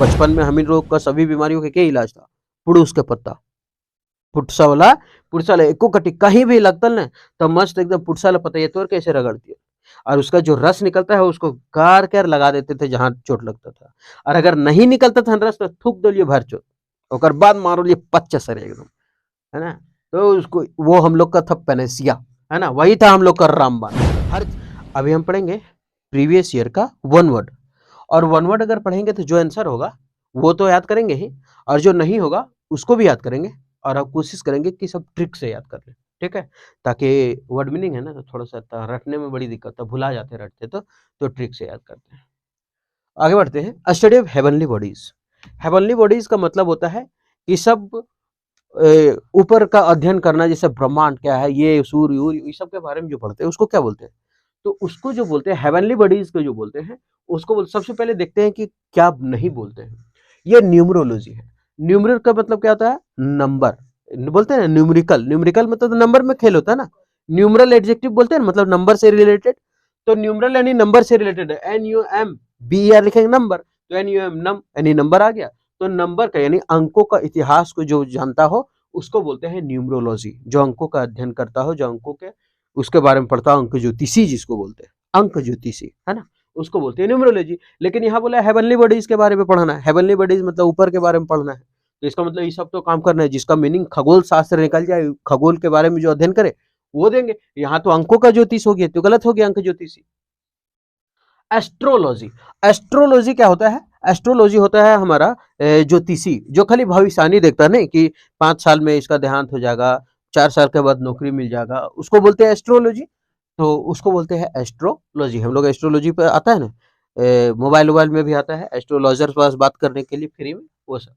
बचपन में हम ही लोग का सभी बीमारियों के क्या इलाज था? पुरुष के पत्ता, पुटसा वाला, एको कटी कहीं भी लगतल ना तो मस्त एकदम पुटसा वाला पत्ता ये तोड़ के ऐसे रगड़ दिया और उसका जो रस निकलता है उसको गार कर लगा देते थे जहाँ चोट लगता था। और अगर नहीं निकलता था रस तो थूक दलिए भर चोट, ओकर बाद मारो लिए पच्चा सर एकदम, है ना? तो उसको वो हम लोग का था पेनेसिया, है ना? वही था हम लोग का रामबाण। हर अभी हम पढ़ेंगे प्रीवियस ईयर का वन वर्ड, और वन वर्ड अगर पढ़ेंगे तो जो आंसर होगा वो तो याद करेंगे ही, और जो नहीं होगा उसको भी याद करेंगे, और आप कोशिश करेंगे कि सब ट्रिक से याद कर लें, ठीक है? ताकि वर्ड मीनिंग है ना तो थोड़ा-सा रटने में बड़ी दिक्कत है, भुला जाते हैं रटते तो ट्रिक से याद करते हैं। आगे बढ़ते हैं। Study of heavenly bodies. Heavenly bodies का मतलब होता है कि सब ऊपर का अध्ययन करना, जैसे ब्रह्मांड क्या है, ये सूर्य वूर्य ये सब के बारे में जो पढ़ते हैं उसको क्या बोलते हैं? तो उसको जो बोलते हैं हेवनली बॉडीज को जो बोलते हैं उसको सबसे पहले देखते हैं कि क्या नहीं बोलते हैं। ये न्यूमरोलॉजी है। न्यूमरल का मतलब क्या होता है? नंबर। बोलते हैं ना न्यूमेरिकल, न्यूमेरिकल मतलब नंबर में खेल होता है ना। न्यूमरल एडजेक्टिव बोलते हैं मतलब नंबर से रिलेटेड। तो न्यूमरल यानी नंबर से रिलेटेड है। NUMBER लिखेंगे नंबर, तो NUM नम यानी नंबर आ गया। तो नंबर का यानी अंकों का इतिहास को जो जानता हो उसको बोलते हैं न्यूमरोलॉजी। जो अंकों का अध्ययन करता हो, जो अंकों के उसके बारे में पढ़ता हो, अंक ज्योतिषी जिसको बोलते हैं, अंक ज्योतिषी, है ना? उसको बोलते हैं न्यूमरोलॉजी। लेकिन यहाँ बोला हेवनली बॉडीज के बारे में पढ़ना है। हेवनली बॉडीज मतलब ऊपर के बारे में पढ़ना है। तो इसका मतलब ये सब तो काम करना है जिसका मीनिंग खगोल शास्त्र निकल जाए, खगोल के बारे में जो अध्ययन करे वो देंगे। यहाँ तो अंकों का ज्योतिष हो गया तो गलत हो गया अंक ज्योतिषी। एस्ट्रोलॉजी। एस्ट्रोलॉजी क्या होता है? एस्ट्रोलॉजी होता है हमारा ज्योतिषी, जो खाली भविष्यवाणी देखता है, नहीं कि 5 साल में इसका देहांत हो जाएगा, 4 साल के बाद नौकरी मिल जाएगा, उसको बोलते हैं एस्ट्रोलॉजी। तो उसको बोलते हैं एस्ट्रोलॉजी। हम लोग एस्ट्रोलॉजी पे आता है ना, मोबाइल वोबाइल में भी आता है, एस्ट्रोलॉजर के पास बात करने के लिए फ्री में, वो सब।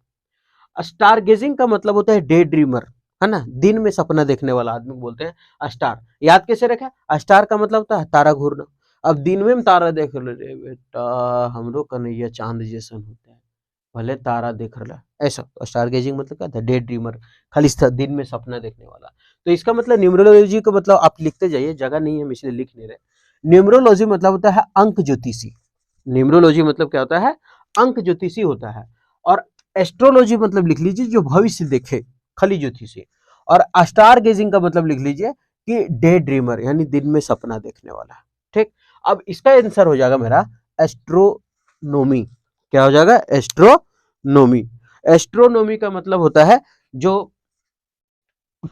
स्टार गेजिंग का मतलब होता है डे ड्रीमर, है ना? दिन में सपना देखने वाला आदमी को बोलते हैं स्टार। याद कैसे रखा? स्टार का मतलब होता है तारा घूरना। अब दिन में हम तारा देख ले रे बेटा, हमरो कन्हैया चांद जैसन होता है, भले तारा देख रहा ऐसा। स्टार गेजिंग मतलब क्या था? डे ड्रीमर, खाली दिन में सपना देखने वाला। तो इसका मतलब न्यूमरोलॉजी का मतलब आप लिखते जाइए, जगह नहीं है हम इसलिए लिख नहीं रहे। न्यूमरोलॉजी मतलब होता है अंक ज्योतिषी। न्यूमरोलॉजी मतलब क्या होता है? अंक ज्योतिषी होता है। और एस्ट्रोलॉजी मतलब लिख लीजिए जो भविष्य देखे, खाली ज्योतिषी। और स्टार गेजिंग का मतलब लिख लीजिए कि डे ड्रीमर यानी दिन में सपना देखने वाला। ठीक, अब इसका आंसर हो जाएगा मेरा एस्ट्रोनोमी। क्या हो जाएगा? एस्ट्रोनोमी। एस्ट्रोनोमी का मतलब होता है जो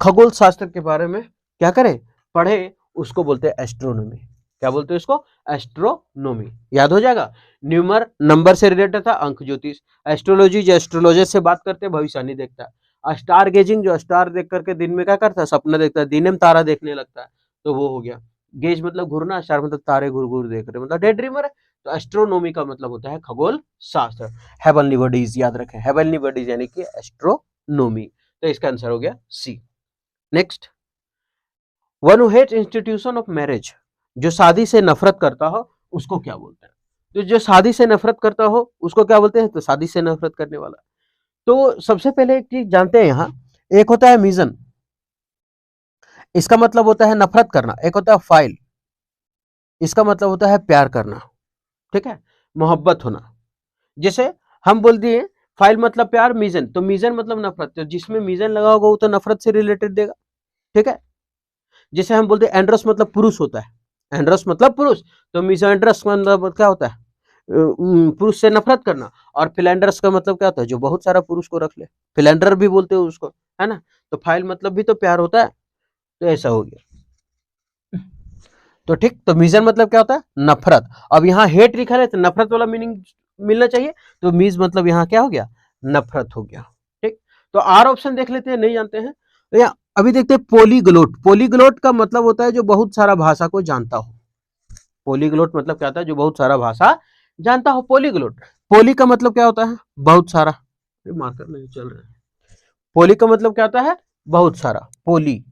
खगोल शास्त्र के बारे में क्या करें, पढ़े, उसको बोलते हैं एस्ट्रोनोमी। क्या बोलते हैं उसको? एस्ट्रोनोमी। याद हो जाएगा। न्यूमर नंबर से रिलेटेड था, अंक ज्योतिष। एस्ट्रोलॉजी जो एस्ट्रोलॉजर से बात करते हैं, भविष्यवाणी देखता है। स्टार गेजिंग जो स्टार देख करके दिन में क्या करता है? सपना देखता है, दिन में तारा देखने लगता है, तो वो हो गया। गेज मतलब घूरना, स्टार मतलब तारे घूर घूर देख रहे, मतलब डे ड्रीमर है। तो एस्ट्रोनोमी का मतलब होता है खगोल शास्त्र। हेवनली बॉडीज याद रखें, हेवनली बॉडीज यानी कि एस्ट्रोनोमी। तो इसका आंसर हो गया C. Next, one who hate institution of marriage. जो शादी से नफरत करता हो उसको क्या बोलते हैं? तो जो शादी से नफरत करता हो उसको क्या बोलते हैं? तो शादी से नफरत करने वाला। तो सबसे पहले एक चीज जानते हैं यहाँ, एक होता है मीजन, इसका मतलब होता है नफरत करना। एक होता है फाइल, इसका मतलब होता है प्यार करना, ठीक है, मोहब्बत होना। जैसे हम बोल दिए फाइल मतलब प्यार, मीजन तो मीजन मतलब नफरत, तो जिसमें मीजन लगा होगा वो तो नफरत से रिलेटेड देगा, ठीक है। जैसे हम बोलते हैं एंड्रस मतलब पुरुष होता है, एंड्रस मतलब पुरुष, तो मिसएंड्रस मतलब क्या होता है? पुरुष से नफरत करना। और फिलेंडर्स का मतलब क्या होता है? जो बहुत सारा पुरुष को रख ले, फिलेंडर भी बोलते हैं उसको, है ना? तो फाइल मतलब भी तो प्यार होता है, तो ऐसा हो गया। तो ठीक, तो मीजन मतलब क्या होता है? नफरत। अब यहाँ हेट लिखा है तो नफरत वाला मीनिंग मिलना चाहिए, तो मीज मतलब यहाँ क्या हो गया? नफरत हो गया। ठीक, तो आर ऑप्शन देख लेते हैं, नहीं जानते हैं तो यहाँ अभी देखते हैं पोलीग्लोट। पोलीग्लोट का मतलब होता है जो बहुत सारा भाषा को जानता हो। पोलीग्लोट मतलब क्या होता है? जो बहुत सारा भाषा जानता हो, पोलीग्लोट। पोली का मतलब क्या होता है? बहुत सारा। मार्कर नहीं चल रहा है। पोली का मतलब क्या होता है? बहुत सारा। पोली,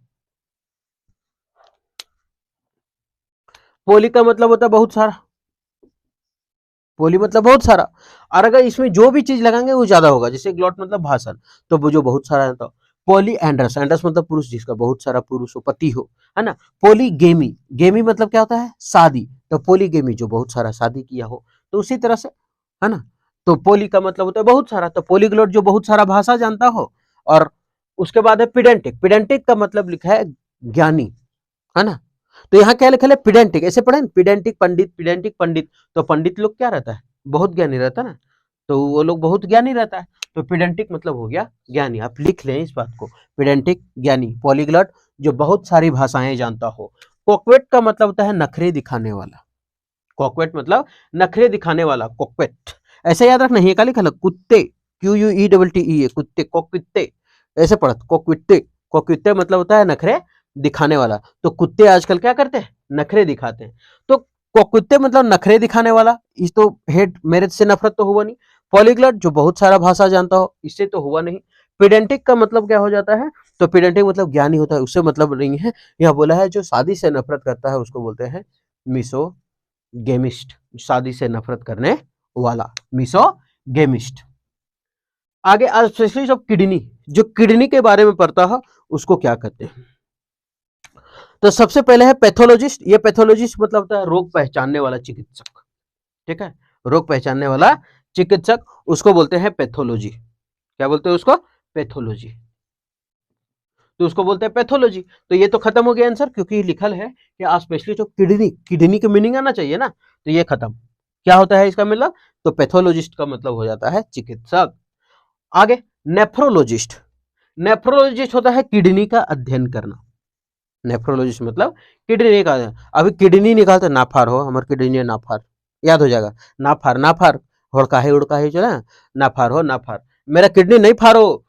पोली का मतलब होता है बहुत सारा। पोली मतलब बहुत सारा। और अगर इसमें जो भी चीज लगाएंगे वो ज्यादा होगा, जैसे ग्लॉट मतलब भाषण, तो वो जो बहुत सारा है, तो पोली एंड्रस, एंड्रस मतलब पुरुष जिसका बहुत सारा पुरुष हो, पति हो, है ना। पोलीगेमी, गेमी मतलब क्या होता है? शादी, तो पोलीगेमी जो बहुत सारा शादी किया हो, तो उसी तरह से, है ना। तो पोली का मतलब होता है बहुत सारा, तो पोलीग्लोट जो बहुत सारा भाषा जानता हो। और उसके बाद है पिडेंटिक। पिडेंटिक का मतलब लिखा है ज्ञानी, है ना। तो यहाँ क्या लिखा है पिडेंटिक, ऐसे पढ़े पिडेंटिक पंडित, पिडेंटिक पंडित। तो पंडित लोग क्या रहता है, बहुत ज्ञानी रहता है ना, तो वो लोग बहुत ज्ञानी रहता है। तो पिडेंटिक मतलब हो गया ज्ञानी, आप लिख लें इस बात को, पिडेंटिक ज्ञानी। पॉलीग्लॉट जो बहुत सारी भाषाएं जानता हो। कोक्वेट का मतलब होता है नखरे दिखाने वाला। कोक्वेट मतलब नखरे दिखाने वाला, कोक्वेट। ऐसे याद रखना, ये क्या लिखा है कुत्ते, QUETTE, कुत्ते, कोक्वित्ते, ऐसे पढ़ा कोक्वित्ते। कोक्वित्ते मतलब होता है नखरे दिखाने वाला। तो कुत्ते आजकल क्या करते हैं, नखरे दिखाते हैं। तो कोक्वित्ते मतलब नखरे दिखाने वाला, इस तो हेड मेरिट से नफरत तो हुआ नहीं। पॉलीग्लॉट जो बहुत सारा भाषा जानता हो, इससे तो हुआ नहीं। पिडेंटिक का मतलब क्या हो जाता है, तो पिडेंटिक मतलब ज्ञानी होता है, उससे मतलब नहीं है। यह बोला है जो शादी से नफरत करता है उसको बोलते हैं मिसोगेमिस्ट, शादी से नफरत करने वाला, मिसोगेमिस्ट। आगे स्पेशलिस्ट ऑफ किडनी, जो किडनी के बारे में पढ़ता है उसको क्या कहते हैं। तो सबसे पहले है पैथोलॉजिस्ट। ये पैथोलॉजिस्ट मतलब होता है रोग पहचानने वाला चिकित्सक, ठीक है, रोग पहचानने वाला चिकित्सक, उसको बोलते हैं पैथोलॉजी। क्या बोलते हैं उसको, पैथोलॉजी। तो उसको बोलते हैं पैथोलॉजी। तो ये तो खत्म हो गया आंसर, क्योंकि लिखल है कि आप स्पेशलिस्ट ऑफ किडनी, किडनी के मीनिंग आना चाहिए ना, तो ये खत्म। क्या होता है इसका मतलब, तो पैथोलॉजिस्ट का मतलब हो जाता है चिकित्सक। आगे नेफ्रोलॉजिस्ट। नेफ्रोलॉजिस्ट होता है किडनी का अध्ययन करना। नेफ्रोलॉजिस्ट मतलब किडनी का, अभी किडनी निकालते नाफार हो, हमारे किडनी नाफार, याद हो जाएगा, नाफार नाफार, होड़काहे उड़काहे जो ना, नाफार हो नाफार, मेरा किडनी नहीं फारो,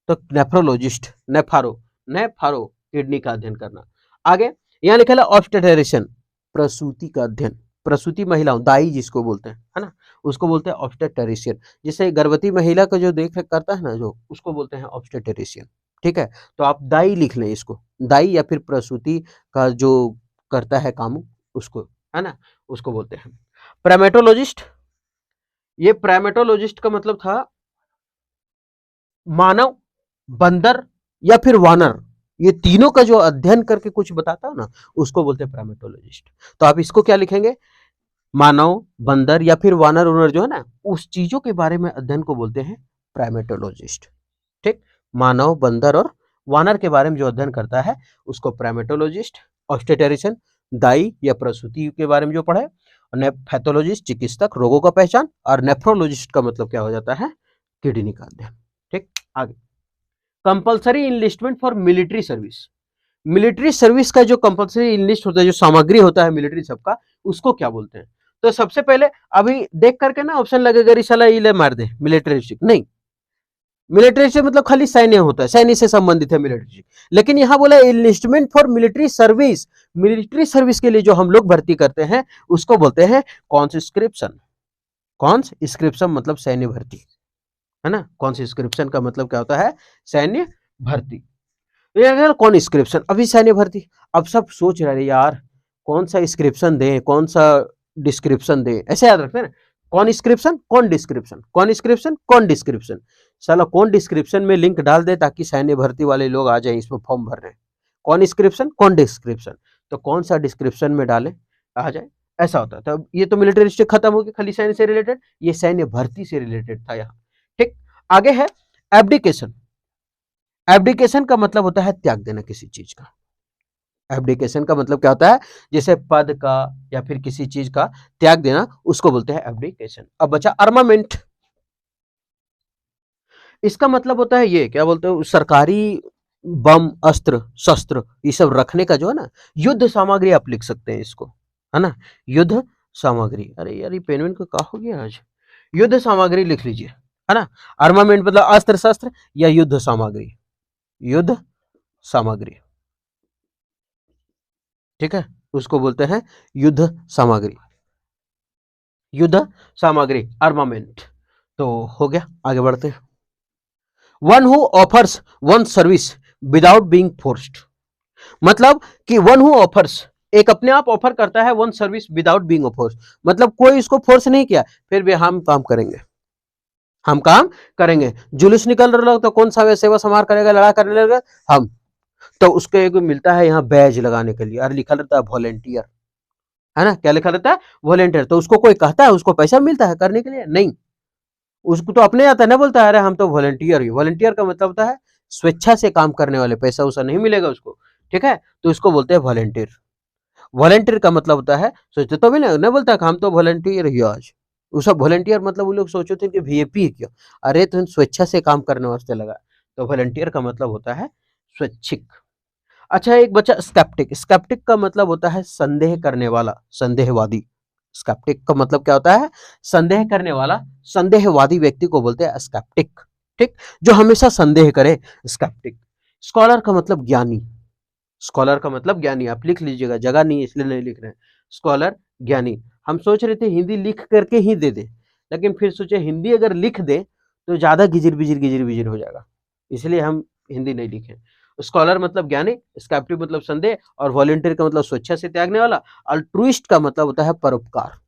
तो नेफ्रोलॉजिस्ट, नेफारो, नेफारो, किडनी का अध्ययन करना। आगे यहाँ लिखा है ऑब्स्टेट्रिशियन, प्रसूति का अध्ययन, प्रसूति महिलाओं, दाई जिसको बोलते हैं, है ना, उसको बोलते हैं ऑब्स्टेट्रिशियन। जैसे गर्भवती महिला का जो देख रेख करता है ना, जो उसको बोलते हैं ऑब्स्टेट्रिशियन, ठीक है। तो आप दाई लिख लें इसको, दाई या फिर प्रसूति का जो करता है काम उसको, है ना, उसको बोलते हैं प्राइमेटोलॉजिस्ट। ये प्राइमेटोलॉजिस्ट का मतलब था मानव, बंदर या फिर वानर, ये तीनों का जो अध्ययन करके कुछ बताता है ना, उसको बोलते हैं प्राइमेटोलॉजिस्ट। तो आप इसको क्या लिखेंगे, मानव, बंदर या फिर वानर उनर जो है ना, उस चीजों के बारे में अध्ययन को बोलते हैं प्राइमेटोलॉजिस्ट, ठीक। मानव, बंदर और वानर के बारे में जो अध्ययन करता है उसको प्राइमेटोलॉजिस्ट। ऑब्स्टेट्रिशियन दाई या प्रसूति के बारे में जो पढ़े। पैथोलॉजिस्ट चिकित्सक, रोगों का पहचान। और नेफ्रोलॉजिस्ट का मतलब क्या हो जाता है, किडनी का अध्ययन, ठीक। आगे compulsory enlistment for military service. Military service का जो कंपल्सरी इनलिस्ट होता है, जो सामग्री होता है मिलिट्री सबका, उसको क्या बोलते हैं। तो सबसे पहले अभी देख करके ना ऑप्शन लगेगा रिसाला इले मार दे मिलिट्रिस्टिक, नहीं, मिलिट्री मतलब खाली सैन्य होता है, सैन्य से संबंधित है मिलिट्री। लेकिन यहाँ बोला enlistment for military service, military service के लिए जो हम लोग भर्ती करते हैं उसको बोलते हैं कॉन्सिस्क्रिप्शन। कॉन्सिस्क्रिप्शन मतलब सैन्य भर्ती, है ना। कॉन्सिस्क्रिप्शन का मतलब क्या होता है, सैन्य भर्ती। कॉन्स्क्रिप्शन अभी सैन्य भर्ती, अब सब सोच रहे यार कौन सा स्क्रिप्शन दें, कौन सा डिस्क्रिप्शन दें, ऐसे याद रखते हैं ना, कौन स्क्रिप्शन कौन डिस्क्रिप्शन, कौन स्क्रिप्शन कौन डिस्क्रिप्शन। साला कौन डिस्क्रिप्शन में लिंक डाल दे ताकि सैन्य भर्ती वाले लोग आ जाए इसमें फॉर्म भर रहे हैं, कौन स्क्रिप्शन कौन डिस्क्रिप्शन, तो कौन सा डिस्क्रिप्शन में डाले आ जाए, ऐसा होता है। तो ये तो मिलिट्री खत्म हो गया, खाली सैन्य से रिलेटेड, ये सैन्य भर्ती से रिलेटेड था यहाँ, ठीक। आगे है एब्डिकेशन। एब्डिकेशन का मतलब होता है त्याग देना किसी चीज का। एब्डिकेशन का मतलब क्या होता है, जैसे पद का या फिर किसी चीज का त्याग देना, उसको बोलते हैं एब्डिकेशन। अब बचा आर्मामेंट। इसका मतलब होता है ये क्या बोलते हैं, सरकारी बम, अस्त्र शस्त्र ये सब रखने का जो है ना, युद्ध सामग्री आप लिख सकते हैं इसको, है ना, युद्ध सामग्री। अरे यार ये पेन को क्या हो गया आज, युद्ध सामग्री लिख लीजिए, है ना। आर्मामेंट मतलब अस्त्र शस्त्र या युद्ध सामग्री, युद्ध सामग्री, ठीक है, उसको बोलते हैं युद्ध सामग्री, युद्ध सामग्री आर्मामेंट। तो हो गया, आगे बढ़ते हैं। One who offers one service without being forced, मतलब कि वन हु ऑफर्स, एक अपने आप ऑफर करता है one service without being force, मतलब कोई इसको फोर्स नहीं किया फिर भी हम काम करेंगे, हम काम करेंगे। जुलूस निकल रहा तो कौन सा सेवा समार करेगा, लड़ा करने लगेगा हम, तो उसको एक मिलता है यहाँ बैज लगाने के लिए, और लिखा रहता है वॉलेंटियर, है ना, क्या लिखा रहता है वॉलेंटियर। तो उसको कोई कहता है उसको पैसा मिलता है करने के लिए, नहीं, उसको तो अपने आता है ना, बोलता है अरे हम तो वॉलंटियर ही। वॉलंटियर का मतलब होता है स्वेच्छा से काम करने वाले, पैसा वैसा नहीं मिलेगा उसको, ठीक है, तो इसको बोलते हैं वॉलंटियर। वॉलंटियर का मतलब होता है, सोचते तो भी नहीं बोलता कि हम तो वॉलंटियर ही आज। वो सब वॉलंटियर मतलब वो लोग सोचते थे कि वीआईपी है क्या, अरे तुम स्वेच्छा से काम करने वास्ते लगा। तो वॉलंटियर का मतलब होता है स्वैच्छिक। अच्छा, एक बचा स्केप्टिक। स्केप्टिक का मतलब होता है संदेह करने वाला, संदेहवादी। स्केप्टिक का मतलब क्या होता है, संदेह करने वाला, संदेहवादी व्यक्ति को बोलते हैं स्केप्टिक, ठीक, जो हमेशा संदेह करे, स्केप्टिक। स्कॉलर का मतलब ज्ञानी। स्कॉलर का मतलब ज्ञानी, आप लिख लीजिएगा, जगह नहीं है इसलिए नहीं लिख रहे हैं। स्कॉलर ज्ञानी। हम सोच रहे थे हिंदी लिख करके ही दे दे, लेकिन फिर सोचे हिंदी अगर लिख दे तो ज्यादा गिजिर बिजिर हो जाएगा, इसलिए हम हिंदी नहीं लिखे। स्कॉलर मतलब ज्ञानी, स्कैप्टिव मतलब संदेह, और वॉलंटियर का मतलब स्वेच्छा से त्यागने वाला। अल्ट्रुइस्ट का मतलब होता है परोपकार।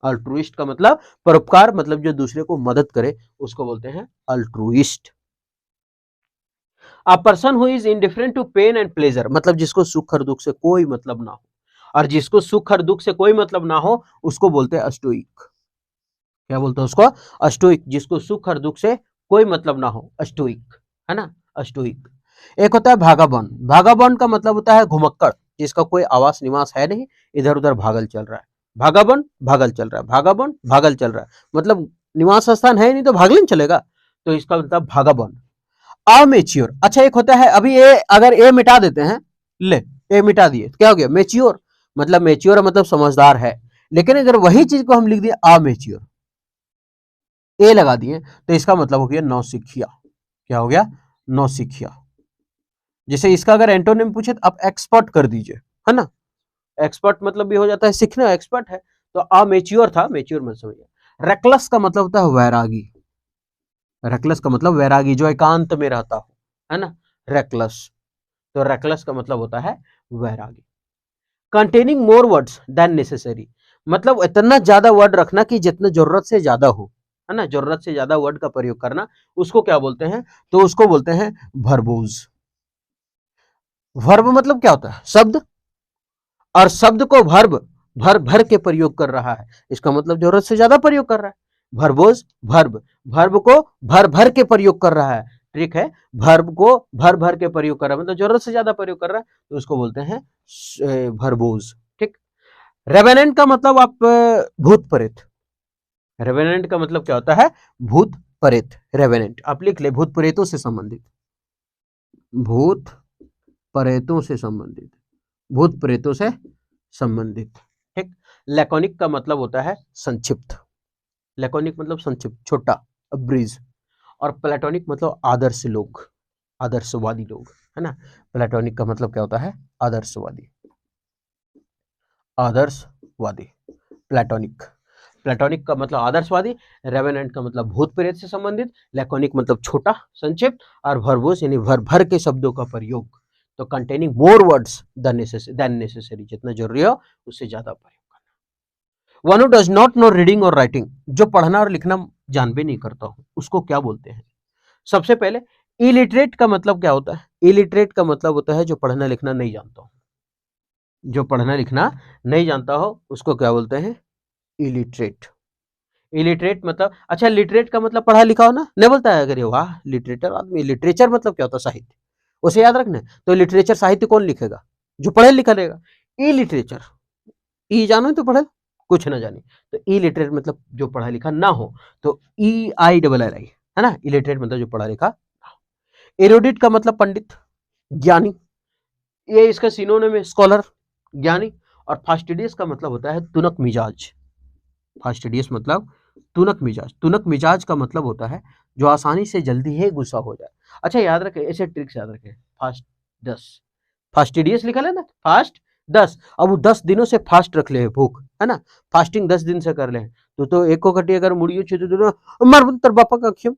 अल्ट्रुइस्ट का मतलब परोपकार, मतलब जो दूसरे को मदद करे उसको बोलते हैं altruist. A person who is indifferent to pain and pleasure, मतलब जिसको सुख और दुख से कोई मतलब ना हो, और जिसको सुख और दुख से कोई मतलब ना हो उसको बोलते हैं अस्टोइक। क्या बोलते हैं उसको, अस्टोइक। जिसको सुख और दुख से कोई मतलब ना हो, अस्टोइक, है ना, अस्टोइक। एक होता है भागाबॉन। भागाबॉन का मतलब होता है घुमक्कड़, जिसका कोई आवास निवास है नहीं, इधर उधर भागल चल रहा है। भागाबॉन भागल चल रहा है, भागाबॉन भागल चल रहा है, मतलब निवास स्थान है नहीं तो भागले चलेगा, तो इसका मतलब भागाबॉन। अमेच्योर। अच्छा, एक होता है, अभी ए अगर ए मिटा देते हैं, ले ए मिटा दिए तो क्या हो गया, मेच्योर। मतलब मेच्योर मतलब समझदार है, लेकिन अगर वही चीज को हम लिख दिए अमेच्योर, ए लगा दिए, तो इसका मतलब हो गया नौसिखिया। क्या हो गया, नौसिखिया। जैसे इसका अगर एंटोनिम पूछे तो आप एक्सपर्ट कर दीजिए, है ना। एक्सपर्ट मतलब भी हो जाता है सीखना, एक्सपर्ट है, तो अमेच्योर था, मेच्योर मत समझिए। रेकलेस का मतलब होता है वैरागी। रेकलेस का मतलब वैरागी, जो एकांत में रहता हो, है ना, रेकलेस। तो रेकलेस का मतलब होता है वैरागी। Containing more words than necessary, मतलब इतना ज्यादा वर्ड रखना कि जितना जरूरत से ज्यादा हो, है ना, जरूरत से ज्यादा वर्ड का प्रयोग करना, उसको क्या बोलते हैं, तो उसको बोलते हैं वर्बोज। वर्ब मतलब क्या होता है, शब्द, और शब्द को वर्ब भर भर के प्रयोग कर रहा है, इसका मतलब जरूरत से ज्यादा प्रयोग कर रहा है। वर्बोज वर्ब, वर्ब को भर भर के प्रयोग कर रहा है, ठीक है, वर्ब को भर भर के प्रयोग कर रहा है, मतलब जरूरत से ज्यादा प्रयोग कर रहा है, तो उसको बोलते हैं वर्बोज, ठीक। रेवेनेंट का मतलब आप भूत प्रेत। रेवेनेंट का मतलब क्या होता है, भूत प्रेत। रेवेनेंट आप लिख ले, भूत प्रेतों से संबंधित, भूत प्रेतों से संबंधित, भूत प्रेतों से संबंधित, ठीक। लैकोनिक का मतलब होता है संक्षिप्त। लैकोनिक मतलब संक्षिप्त, छोटा, ब्रीज। और प्लेटोनिक मतलब आदर्श लोग, आदर्शवादी लोग, है ना। प्लेटोनिक का मतलब क्या होता है, आदर्शवादी, आदर्शवादी, प्लेटोनिक। प्लेटोनिक का मतलब आदर्शवादी, रेवेनेंट का मतलब भूत प्रेत से संबंधित, लैकोनिक मतलब छोटा, संक्षिप्त, और वर्बोस यानी भर भर के शब्दों का प्रयोग, तो containing more words than necessary, जितना जरूरी हो उससे ज्यादा प्रयोग करना। One who does not know reading और राइटिंग, जो पढ़ना और लिखना जानबे नहीं करता हो उसको क्या बोलते हैं। सबसे पहले इलिटरेट का मतलब क्या होता है, इलिटरेट का मतलब होता है जो पढ़ना लिखना नहीं जानता हो, जो पढ़ना लिखना नहीं जानता हो उसको क्या बोलते हैं, इलिटरेट। इलिटरेट मतलब, अच्छा लिटरेट का मतलब पढ़ा लिखा हो ना, नहीं बोलता है अगर ये वाह लिटरेटर आदमी। लिटरेचर मतलब क्या होता है, साहित्य, उसे याद रखना। तो लिटरेचर साहित्य कौन लिखेगा, जो पढ़े लिखा रहेगा। ई लिटरेचर, ई जानो तो पढ़े, कुछ ना जाने, तो ई लिटरेट मतलब जो पढ़ा लिखा ना हो, तो ई आई डबल एल आई, है ना, इलिटरेट मतलब जो पढ़ा लिखा। एरोडिट का मतलब पंडित, ज्ञानी, ये इसका सिनोनिम है स्कॉलर, ज्ञानी। और फास्टिडियस का मतलब होता है तुनक मिजाज। फास्टिडियस मतलब तुनक मिजाज। तुनक मिजाज का मतलब होता है जो आसानी से जल्दी ही गुस्सा हो जाए। अच्छा याद रखें, ऐसे ट्रिक्स याद रखें, फास्ट 10, फास्टिडियस लिखा है ना, फास्ट 10, अब वो 10 दिनों से फास्ट रख ले भूख, है ना, फास्टिंग 10 दिन से कर ले, तो एक को कटी अगर मुड़ियो छे तो मर तर बापा का अखियम,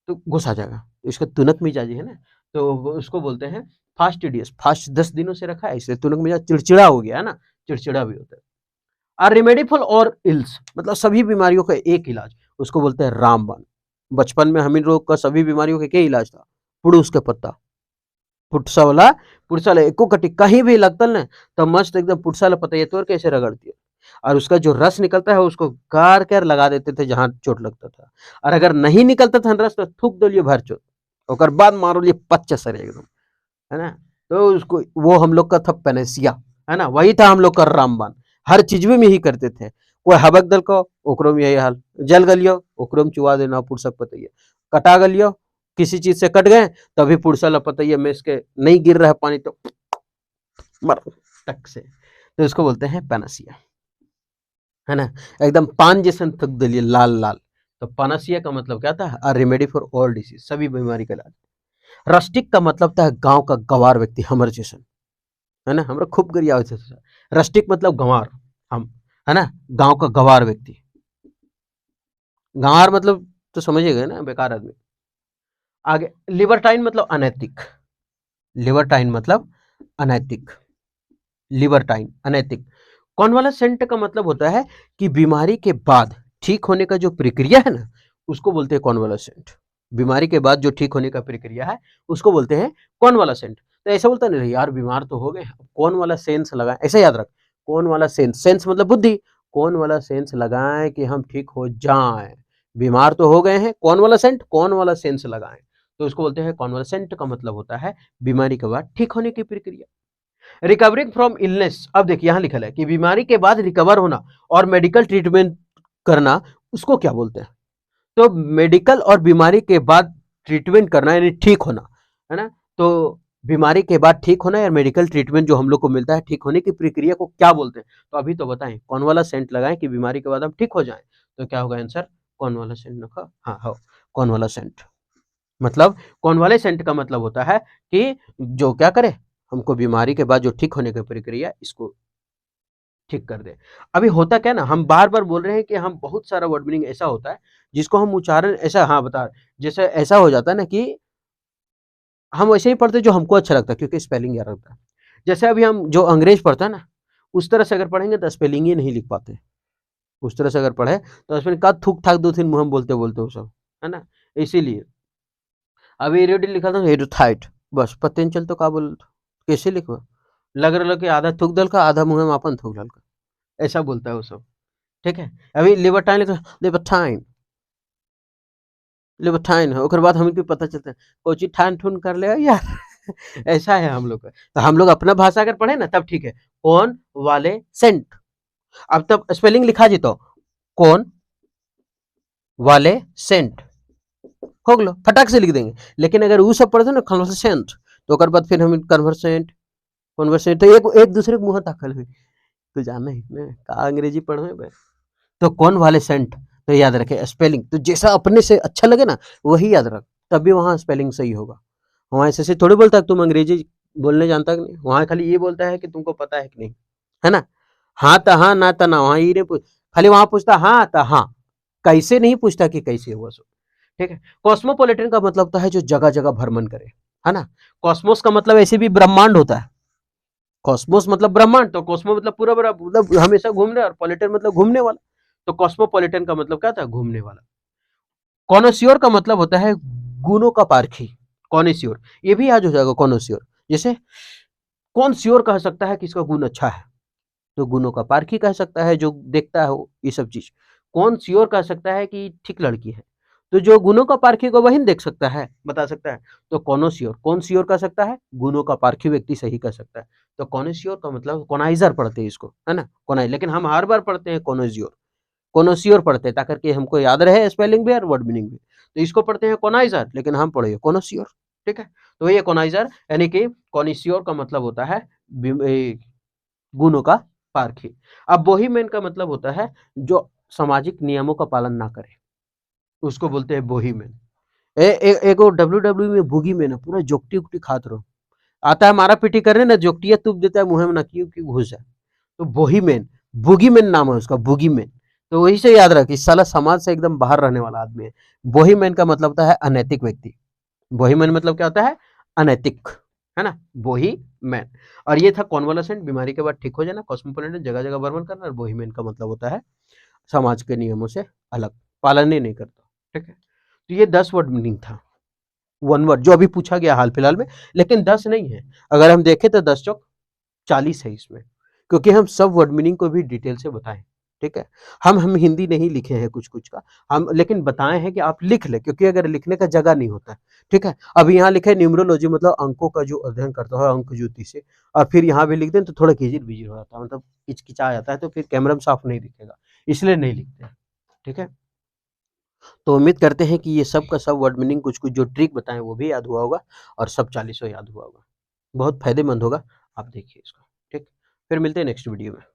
तो गुस्सा आ जाएगा, तो इसका तुनक मिजाजी है ना, तो उसको बोलते हैं फास्टिडियस। फास्ट 10 दिनों से रखा है इसलिए तुनक मिजाज, चिड़चिड़ा हो गया है ना, चिड़चिड़ा भी होता है। और रेमेडीफुल और इल्स मतलब सभी बीमारियों का एक इलाज, उसको बोलते हैं रामबाण। बचपन में हम इन लोग का सभी बीमारियों का क्या इलाज था, पुड़ूस के पत्ता, पुटसा वाला एको कटी कहीं भी लगतल ना, तो मस्त एकदम पुटसा वाला पत्ता ये तोड़ कैसे रगड़ दिया, और उसका जो रस निकलता है उसको गार कर लगा देते थे जहाँ चोट लगता था। और अगर नहीं निकलता था रस तो थूक दो लिए भर चोट, ओकर बाद मारो लिए पच्चा सर एकदम, है ना। तो उसको वो हम लोग का था पेनेसिया, है ना, वही था हम लोग का रामबाण। हर चीज में यही करते थे। कोई हबक दल को ओकरो में यही हाल, जल गलियो ओकरो में चुआ देना पुरसक पतैया, कटा गलियो किसी चीज से कट गए तभी पुरसा पतैया में इसके नहीं गिर रहा है पानी तो मर टक से, तो इसको बोलते हैं पेनासिया, है ना। एकदम पान जैसे थक दिलिए लाल लाल। तो पानासिया का मतलब क्या था, a remedy for all disease, सभी बीमारी का इलाज। रस्टिक का मतलब था गांव का गंवार व्यक्ति, हमर जैसन, है ना, हमरा खूब गरिया होते थे। रस्टिक मतलब गंवार, हम, है ना, गांव का गंवार व्यक्ति। गंवार मतलब तो समझिएगा ना, बेकार आदमी। आगे लिबर्टाइन मतलब अनैतिक, लिबर्टाइन मतलब अनैतिक, लिबर्टाइन अनैतिक। कॉन्वालेसेंट का मतलब होता है कि बीमारी के बाद ठीक होने का जो प्रक्रिया है ना, उसको बोलते हैं कॉन्वालेसेंट। बीमारी के बाद जो ठीक होने का प्रक्रिया है उसको बोलते हैं कॉन्वालेसेंट। तो ऐसा बोलता नहीं यार बीमार तो हो गए, कौन वाला सेंस लगाएं, ऐसा याद रख, कौन वाला सेंस, सेंस मतलब बुद्धि, कौन वाला सेंस लगाएं कि हम ठीक हो जाएं। बीमार तो हो गए हैं, कौन वाला सेंट, कौन वाला सेंस लगाएं, तो उसको बोलते हैं कॉन्वालेसेंट। का मतलब होता है बीमारी के बाद ठीक होने की प्रक्रिया। रिकवरिंग फ्रॉम इलनेस, अब देखिए यहां लिखा है कि बीमारी के बाद रिकवर होना और मेडिकल ट्रीटमेंट करना, उसको क्या बोलते हैं। तो मेडिकल और बीमारी के बाद ट्रीटमेंट करना यानी ठीक होना, है ना। तो बीमारी के बाद ठीक होना या मेडिकल ट्रीटमेंट जो हम लोग को मिलता है ठीक होने की प्रक्रिया को क्या बोलते हैं। तो अभी तो बताएं कौन वाला सेंट लगाएं कि बीमारी के बाद हम ठीक हो जाएं, तो क्या होगा आंसर, कौन वाला सेंट रखा, हाँ हाँ, कौन वाला सेंट। मतलब कौन वाले सेंट का मतलब होता है कि जो क्या करे, हमको बीमारी के बाद जो ठीक होने की प्रक्रिया इसको ठीक कर दे। अभी होता क्या ना, हम बार बार बोल रहे हैं कि हम बहुत सारा वर्ड मीनिंग ऐसा होता है जिसको हम उच्चारण ऐसा, हाँ बता, जैसे ऐसा हो जाता है ना कि हम वैसे ही पढ़ते जो हमको अच्छा लगता है क्योंकि स्पेलिंग याद रहता है। जैसे अभी हम जो अंग्रेज पढ़ता है ना, उस तरह से अगर पढ़ेंगे तो स्पेलिंग ही नहीं लिख पाते। उस तरह से अगर पढ़े तो उसमें का थूक थाक दो तीन मुंह हम बोलते बोलते वो सब, है ना। इसीलिए अभी रेडी लिखा था हेडोथाइट, बस पते नहीं चलता का बोल, कैसे लिखो, लग रहा कि आधा थूक दल का आधा मुंह में अपन थूक डाल का, ऐसा बोलता है वो सब। ठीक है, अभी लिबर्टाइन लिखा, लिबर्टाइन, लिबर्टाइन है, ओकर बाद हमके पता चलता है कोची ठान ठून कर ले यार ऐसा है हम लोग का। तो हम लोग अपना भाषा अगर पढ़े ना तब ठीक है, कौन वाले सेंट, अब तब स्पेलिंग लिखा जी तो कौन वाले सेंट हो गलो, फटाक से लिख देंगे। लेकिन अगर वो सब पढ़ते ना कन्वर्सेंट, तो ओकर बाद फिर हम कन्वर्सेंट, कन्वर्सेंट, तो एक एक दूसरे के मुंह ताकल हुई, तो जाना ही ना का अंग्रेजी पढ़े बे। तो कौन वाले सेंट, तो याद रखे स्पेलिंग तो जैसा अपने से अच्छा लगे ना वही याद रख, तभी वहां स्पेलिंग सही होगा। वहां ऐसे थोड़ी बोलता है तुम अंग्रेजी बोलने जानता कि नहीं, वहां खाली ये बोलता है कि तुमको पता है कि नहीं, है ना। हाँ तो हाँ, ना तो ना, वहां ये नहीं खाली वहां पूछता हाँ तो हाँ, कैसे नहीं पूछता कि कैसे हुआ सो। ठीक है, कॉस्मोपॉलिटन का मतलब होता है जो जगह जगह भ्रमण करे, है ना। कॉस्मोस का मतलब ऐसे भी ब्रह्मांड होता है, कॉस्मोस मतलब ब्रह्मांड, तो कॉस्मो मतलब पूरा बड़ा मतलब हमेशा घूम रहा है, और पॉलिटन मतलब घूमने वाला। तो कॉस्मोपॉलिटन का मतलब क्या था, घूमने वाला। कॉनोसियोर का मतलब होता है गुणों का पारखी, कॉनोसियोर, ये भी आज हो जाएगा कॉनोसियोर। जैसे कौन श्योर कह सकता है कि इसका गुण अच्छा है, तो गुणों का पारखी कह सकता है जो देखता है ये सब चीज। कौन श्योर कह सकता है कि ठीक लड़की है, तो जो गुणों का पारखी को वही देख सकता है, बता सकता है। तो कॉनोसियोर, कौन श्योर कह सकता है, गुणों का पारखी व्यक्ति सही कह सकता है। तो कॉनोसियोर का मतलब कॉनाइजर पढ़ते हैं इसको, है ना, कॉनाइ, लेकिन हम हर बार पढ़ते हैं कॉनोजियोर, कोनोसियोर पढ़ते हैं ताकि हमको याद रहे स्पेलिंग भी और वर्ड मीनिंग भी। तो इसको पढ़ते हैं कोनाइजर, लेकिन हम पढ़ेंगे कोनोसियोर। ठीक है, तो ये कोनाइजर यानी कि कोनिसियोर का मतलब होता है गुणों का पारखी। अब बोहीमैन का मतलब होता है जो सामाजिक नियमों का पालन ना करे, उसको बोलते हैं बोहीमैन। एगो डब्ल्यू में बुगी में ना पूरा जोकटी उकटी खात रहो, आता है मारा पीटी करने ना, जोकटिया तुप देता है मुंह में ना, क्यों क्यों घुस जाए। तो बोहीमैन, बुगीमैन नाम है उसका, बुगीमैन। तो वही से याद रख, इस साला समाज से एकदम बाहर रहने वाला आदमी है। बोहीमैन का मतलब होता है अनैतिक व्यक्ति। बोहीमैन मतलब क्या होता है, अनैतिक, है ना, बोहीमैन। और ये था कॉन्वालेसेंट, बीमारी के बाद ठीक हो जाना, कॉस्मोपॉलिटन जगह जगह भ्रमण करना, और बोहीमैन का मतलब होता है समाज के नियमों से अलग, पालन ही नहीं करता। ठीक है, तो ये 10 वर्ड मीनिंग था, वन वर्ड जो अभी पूछा गया हाल फिलहाल में। लेकिन 10 नहीं है, अगर हम देखें तो 10 चौक 40 है इसमें, क्योंकि हम सब वर्ड मीनिंग को भी डिटेल से बताएं, ठीक है। हम हिंदी नहीं लिखे हैं कुछ कुछ का, हम लेकिन बताए हैं कि आप लिख लें, क्योंकि अगर लिखने का जगह नहीं होता है, ठीक है। अब यहाँ लिखा है न्यूमरोलॉजी, मतलब अंकों का जो अध्ययन करता है, अंक ज्योतिष से, और फिर यहाँ भी लिख दें तो थोड़ा किजिर बिजिर हो जाता है, मतलब हिचकिचा जाता है, तो फिर कैमरा में साफ नहीं दिखेगा, इसलिए नहीं लिखते हैं, ठीक है। तो उम्मीद करते हैं कि ये सब का सब वर्ड मीनिंग कुछ कुछ जो ट्रिक बताएं वो भी याद हुआ होगा, और सब 40 याद हुआ होगा, बहुत फायदेमंद होगा, आप देखिए इसको, ठीक। फिर मिलते हैं नेक्स्ट वीडियो में।